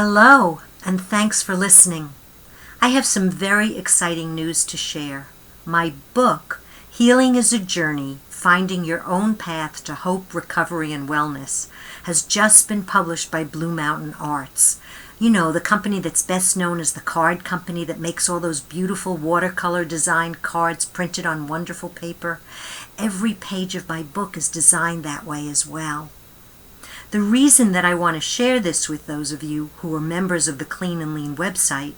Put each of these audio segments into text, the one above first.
Hello, and thanks for listening. I have some very exciting news to share. My book, Healing is a Journey, Finding Your Own Path to Hope, Recovery, and Wellness, has just been published by Blue Mountain Arts. You know, the company that's best known as the card company that makes all those beautiful watercolor designed cards printed on wonderful paper. Every page of my book is designed that way as well. The reason that I want to share this with those of you who are members of the Clean and Lean website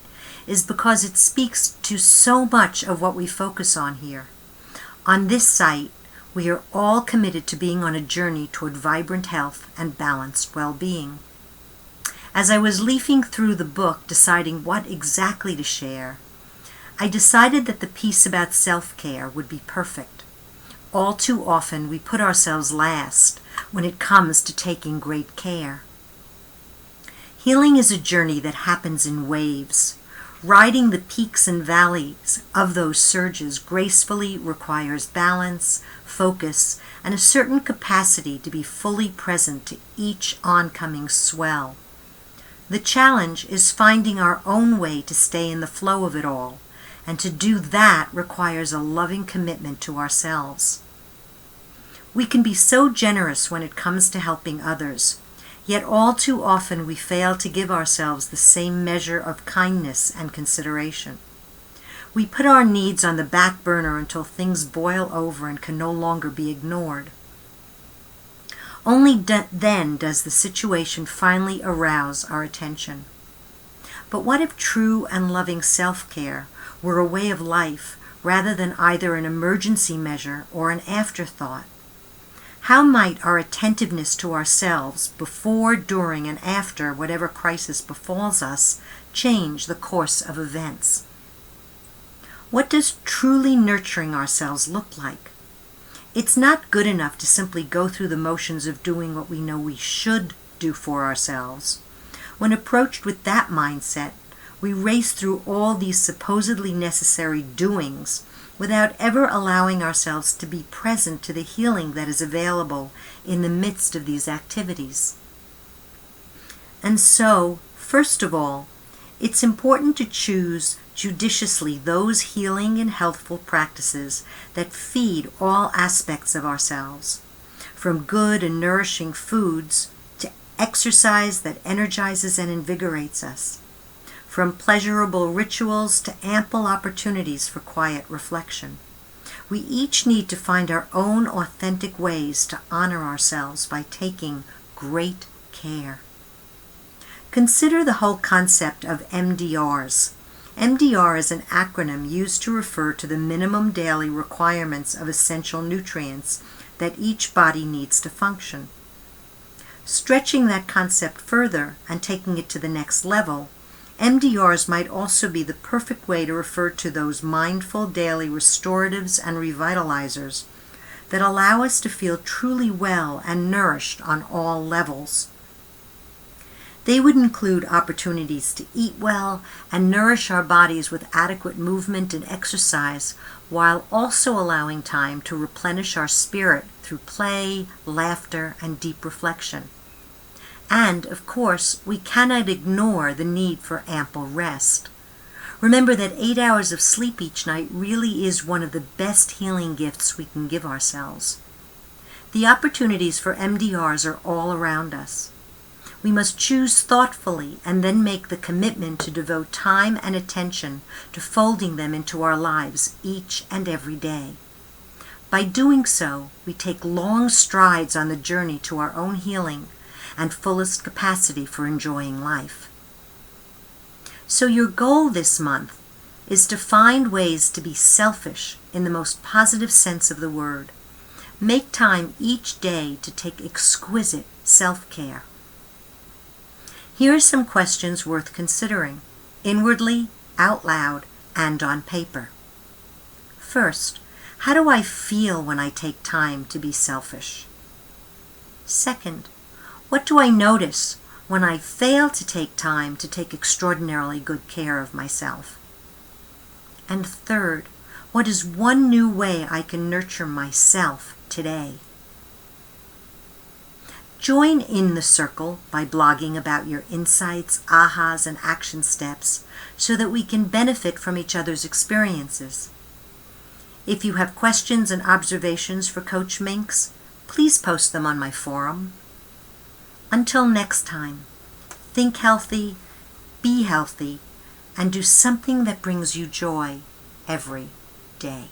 is because it speaks to so much of what we focus on here. On this site, we are all committed to being on a journey toward vibrant health and balanced well-being. As I was leafing through the book deciding what exactly to share, I decided that the piece about self-care would be perfect. All too often we put ourselves last when it comes to taking great care. Healing is a journey that happens in waves. Riding the peaks and valleys of those surges gracefully requires balance, focus, and a certain capacity to be fully present to each oncoming swell. The challenge is finding our own way to stay in the flow of it all, and to do that requires a loving commitment to ourselves. We can be so generous when it comes to helping others, yet all too often we fail to give ourselves the same measure of kindness and consideration. We put our needs on the back burner until things boil over and can no longer be ignored. Only then does the situation finally arouse our attention. But what if true and loving self-care were a way of life rather than either an emergency measure or an afterthought? How might our attentiveness to ourselves before, during, and after whatever crisis befalls us change the course of events? What does truly nurturing ourselves look like? It's not good enough to simply go through the motions of doing what we know we should do for ourselves. When approached with that mindset, we race through all these supposedly necessary doings without ever allowing ourselves to be present to the healing that is available in the midst of these activities. And so, first of all, it's important to choose judiciously those healing and healthful practices that feed all aspects of ourselves, from good and nourishing foods to exercise that energizes and invigorates us, from pleasurable rituals to ample opportunities for quiet reflection. We each need to find our own authentic ways to honor ourselves by taking great care. Consider the whole concept of MDRs. MDR is an acronym used to refer to the minimum daily requirements of essential nutrients that each body needs to function. Stretching that concept further and taking it to the next level, MDRs might also be the perfect way to refer to those mindful daily restoratives and revitalizers that allow us to feel truly well and nourished on all levels. They would include opportunities to eat well and nourish our bodies with adequate movement and exercise, while also allowing time to replenish our spirit through play, laughter, and deep reflection. And, of course, we cannot ignore the need for ample rest. Remember that 8 hours of sleep each night really is one of the best healing gifts we can give ourselves. The opportunities for MDRs are all around us. We must choose thoughtfully and then make the commitment to devote time and attention to folding them into our lives each and every day. By doing so, we take long strides on the journey to our own healing and fullest capacity for enjoying life. So your goal this month is to find ways to be selfish in the most positive sense of the word. Make time each day to take exquisite self-care. Here are some questions worth considering, inwardly, out loud, and on paper. First, how do I feel when I take time to be selfish? Second, what do I notice when I fail to take time to take extraordinarily good care of myself? And third, what is one new way I can nurture myself today? Join in the circle by blogging about your insights, ahas, and action steps so that we can benefit from each other's experiences. If you have questions and observations for Coach Minx, please post them on my forum. Until next time, think healthy, be healthy, and do something that brings you joy every day.